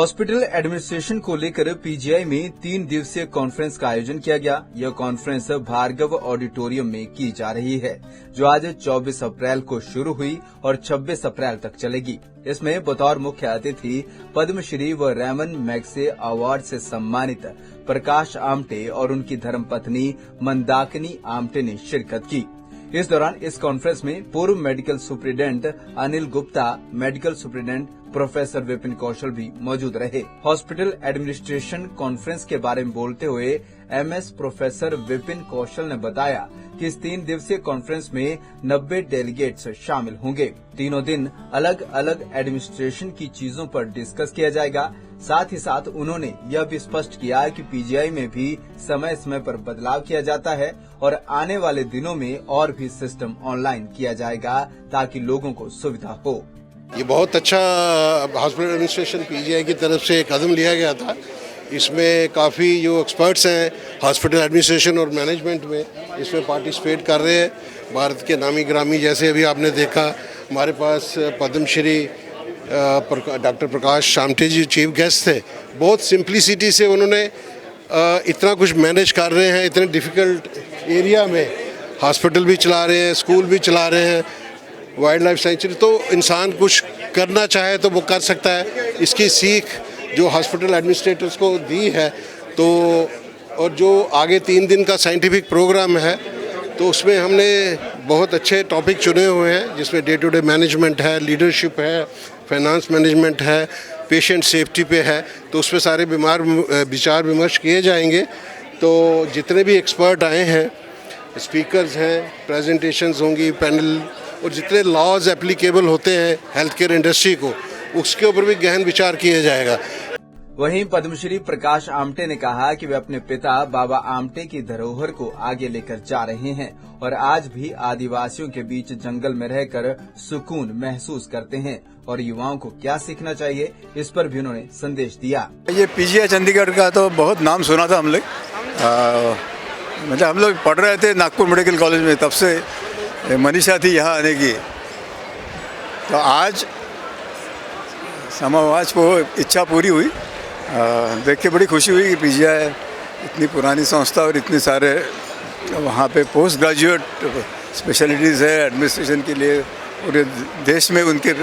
Hospital administration को लेकर PGI में 3 दिवसीय कॉन्फ्रेंस का आयोजन किया गया। यह कॉन्फ्रेंस भार्गव ऑडिटोरियम में की जा रही है, जो आज 24 अप्रैल को शुरू हुई और 26 अप्रैल तक चलेगी। इसमें बतौर मुख्य अतिथि पद्मश्री व रैमन मैग्से अवार्ड से सम्मानित प्रकाश आमटे और उनकी धर्मपत्नी मंदाकिनी आमटे ने शिरकत की। इस दौरान इस कॉन्फ्रेंस में पूर्व medical superintendent Anil Gupta, medical superintendent professor Vipin Kaushal भी मौजूद रहे। हॉस्पिटल एडमिनिस्ट्रेशन कॉन्फ्रेंस के बारे में बोलते हुए एमएस प्रोफेसर विपिन कौशल ने बताया कि इस 3 दिवसीय कॉन्फ्रेंस में 90 डेलीगेट्स शामिल होंगे। तीनों दिन अलग अलग एडमिनिस्ट्रेशन की चीजों पर डिस्कस किया जाएगा। साथ ही साथ उन्होंने यह भी स्पष्ट किया कि पीजीआई में भी समय समय पर बदलाव किया जाता है और आने वाले दिनों में और भी सिस्टम ऑनलाइन किया जाएगा ताकि लोगों को सुविधा हो। ये बहुत अच्छा हॉस्पिटल एडमिनिस्ट्रेशन पीजीआई की तरफ से कदम लिया गया था। इसमें काफ़ी जो एक्सपर्ट्स हैं हॉस्पिटल एडमिनिस्ट्रेशन और मैनेजमेंट में, इसमें पार्टिसिपेट कर रहे हैं। भारत के नामी ग्रामी, जैसे अभी आपने देखा हमारे पास पद्मश्री डॉक्टर प्रकाश आमटे जी चीफ गेस्ट थे। बहुत सिंप्लिसिटी से उन्होंने इतना कुछ मैनेज कर रहे हैं। इतने डिफ़िकल्ट एरिया में हॉस्पिटल भी चला रहे हैं, स्कूल भी चला रहे हैं, वाइल्ड लाइफ सेंचुरी। तो इंसान कुछ करना चाहे तो वो कर सकता है। इसकी सीख जो हॉस्पिटल एडमिनिस्ट्रेटर्स को दी है, तो और जो आगे 3 दिन का साइंटिफिक प्रोग्राम है, तो उसमें हमने बहुत अच्छे टॉपिक चुने हुए हैं, जिसमें डे टू डे मैनेजमेंट है, लीडरशिप है, फाइनेंस मैनेजमेंट है, पेशेंट सेफ्टी पे है। तो उसमें सारे विचार विमर्श किए जाएंगे। तो जितने भी एक्सपर्ट आए हैं, स्पीकर्स हैं, प्रेजेंटेशंस होंगी, पैनल, और जितने लॉज एप्लीकेबल होते हैं हेल्थ केयर इंडस्ट्री को, उसके ऊपर भी गहन विचार किया जाएगा। वहीं पद्मश्री प्रकाश आमटे ने कहा कि वे अपने पिता बाबा आमटे की धरोहर को आगे लेकर जा रहे हैं और आज भी आदिवासियों के बीच जंगल में रहकर सुकून महसूस करते हैं और युवाओं को क्या सीखना चाहिए, इस पर भी उन्होंने संदेश दिया। ये पीजीआई चंडीगढ़ का तो बहुत नाम सुना था हम लोग, मतलब हम लोग पढ़ रहे थे नागपुर मेडिकल कॉलेज में, तब से मनीषा थी यहाँ आने की। तो आज समाज को इच्छा पूरी हुई। देख के बड़ी खुशी हुई कि पीजीआई इतनी पुरानी संस्था और इतने सारे वहाँ पे पोस्ट ग्रेजुएट स्पेशलिटीज़ है एडमिनिस्ट्रेशन के लिए, पूरे देश में उनके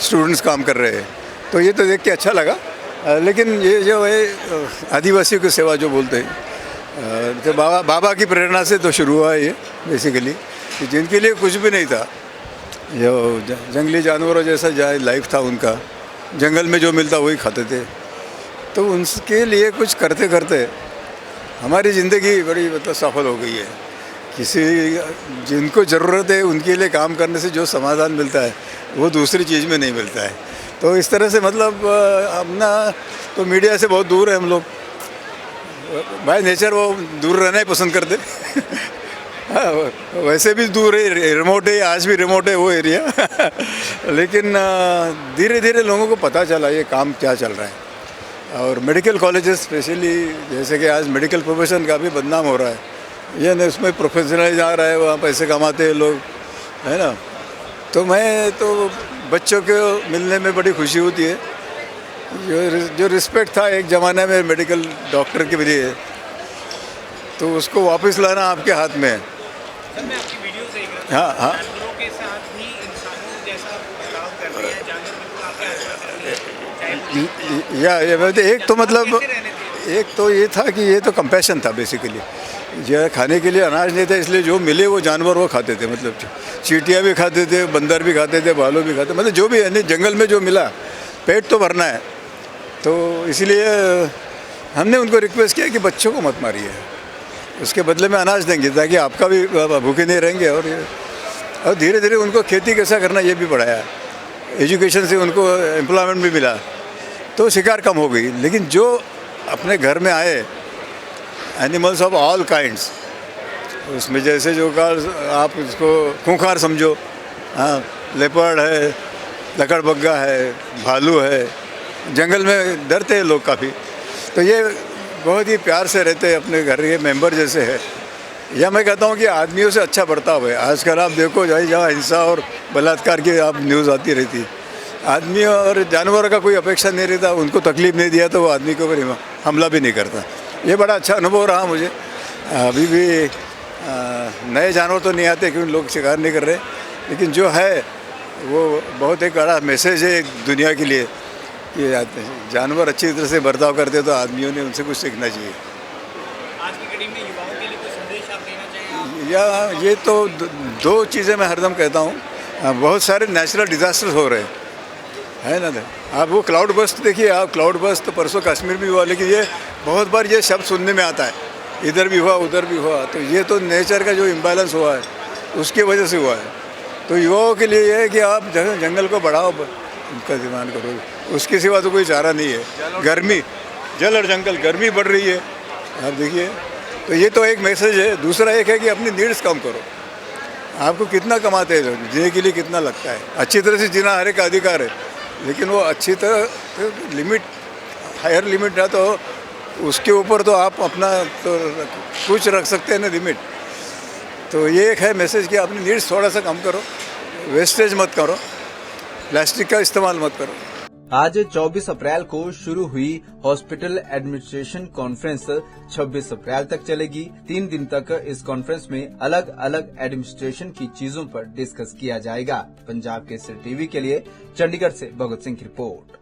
स्टूडेंट्स काम कर रहे हैं। तो ये तो देख के अच्छा लगा। लेकिन ये जो है आदिवासियों की सेवा जो बोलते हैं, तो बाबा की प्रेरणा से तो शुरू हुआ ये बेसिकली, कि जिनके लिए कुछ भी नहीं था, जो जंगली जानवरों जैसा लाइफ था उनका, जंगल में जो मिलता वही खाते थे। तो उनके लिए कुछ करते करते हमारी ज़िंदगी बड़ी मतलब सफल हो गई है। किसी जिनको ज़रूरत है उनके लिए काम करने से जो समाधान मिलता है वो दूसरी चीज़ में नहीं मिलता है। तो इस तरह से मतलब अपना तो मीडिया से बहुत दूर है हम लोग, बाय नेचर वो दूर रहना ही पसंद करते हाँ, वैसे भी दूर है, रिमोट है, आज भी रिमोट है वो एरिया लेकिन धीरे धीरे लोगों को पता चला ये काम क्या चल रहा है। और मेडिकल कॉलेजेस स्पेशली, जैसे कि आज मेडिकल प्रोफेशन का भी बदनाम हो रहा है, ये नहीं उसमें प्रोफेशनलाइज आ रहा है, वहाँ पैसे कमाते हैं लोग, है ना। तो मैं तो बच्चों को मिलने में बड़ी खुशी होती है। जो रिस्पेक्ट था एक ज़माने में मेडिकल डॉक्टर के लिए, तो उसको वापस लाना आपके हाथ में है। मैं आपकी वीडियो देख रहा था, हाँ, जानवरों के साथ भी इंसानों जैसा बर्ताव कर रहे हैं, जानवर बिल्कुल आपके आसपास। एक तो मतलब एक तो ये था कि ये तो कंपैशन था बेसिकली। जो खाने के लिए अनाज नहीं था, इसलिए जो मिले वो जानवर वो खाते थे। मतलब चींटियाँ भी खाते थे, बंदर भी खाते थे, भालू भी खाते, मतलब जो भी है जंगल में जो मिला, पेट तो भरना है। तो इसलिए हमने उनको रिक्वेस्ट किया कि बच्चों को मत मारिए, उसके बदले में अनाज देंगे ताकि आपका भी भूखे नहीं रहेंगे। और धीरे धीरे उनको खेती कैसा करना ये भी पढ़ाया, एजुकेशन से उनको एम्प्लॉयमेंट भी मिला, तो शिकार कम हो गई। लेकिन जो अपने घर में आए एनिमल्स ऑफ ऑल काइंड्स, उसमें जैसे जो आप उसको खूंखार समझो, हाँ, लेपर्ड है, लकड़बग्गा है, भालू है, जंगल में डरते हैं लोग काफ़ी। तो ये बहुत ही प्यार से रहते हैं, अपने घर के मेंबर जैसे है। या मैं कहता हूँ कि आदमियों से अच्छा बर्ताव है। आजकल आप देखो जहाँ हिंसा और बलात्कार की आप न्यूज़ आती रहती, आदमी और जानवरों का कोई अपेक्षा नहीं रहता, उनको तकलीफ नहीं दिया तो वो आदमी के ऊपर हमला भी नहीं करता। ये बड़ा अच्छा अनुभव रहा मुझे। अभी भी नए जानवर तो नहीं आते क्योंकि लोग शिकार नहीं कर रहे, लेकिन जो है वो बहुत एक बड़ा मैसेज है दुनिया के लिए कि जानवर अच्छी तरह से बर्ताव करते तो आदमियों ने उनसे कुछ सीखना चाहिए। आज की घड़ी में युवाओं के लिए कोई संदेश आप देना चाहेंगे? या ये तो दो चीज़ें मैं हरदम कहता हूँ, बहुत सारे नेचुरल डिजास्टर्स हो रहे हैं, है ना। आप वो क्लाउड बस्ट देखिए, आप क्लाउड बस्ट तो परसों कश्मीर में हुआ, लेकिन ये बहुत बार ये शब्द सुनने में आता है, इधर भी हुआ उधर भी हुआ। तो ये तो नेचर का जो इम्बैलेंस हुआ है उसकी वजह से हुआ है। तो युवाओं के लिए ये है कि आप जंगल को बढ़ाओ, उनका डिमांड करो, उसके सिवा तो कोई चारा नहीं है। गर्मी, जल और जंगल, गर्मी बढ़ रही है, आप देखिए। तो ये तो एक मैसेज है। दूसरा एक है कि अपनी नीड्स कम करो। आपको कितना कमाते हैं, जीने के लिए कितना लगता है, अच्छी तरह से जीना हर एक का अधिकार है, लेकिन वो अच्छी तरह लिमिट, हायर लिमिट ना तो उसके ऊपर तो आप अपना तो कुछ रख सकते हैं ना लिमिट। तो ये एक है मैसेज कि अपनी नीड्स थोड़ा सा कम करो, वेस्टेज मत करो, प्लास्टिक का इस्तेमाल मत करो। आज 24 अप्रैल को शुरू हुई हॉस्पिटल एडमिनिस्ट्रेशन कॉन्फ्रेंस 26 अप्रैल तक चलेगी। 3 दिन तक इस कॉन्फ्रेंस में अलग अलग एडमिनिस्ट्रेशन की चीजों पर डिस्कस किया जाएगा। पंजाब केसरी टीवी के लिए चंडीगढ़ से भगत सिंह की रिपोर्ट।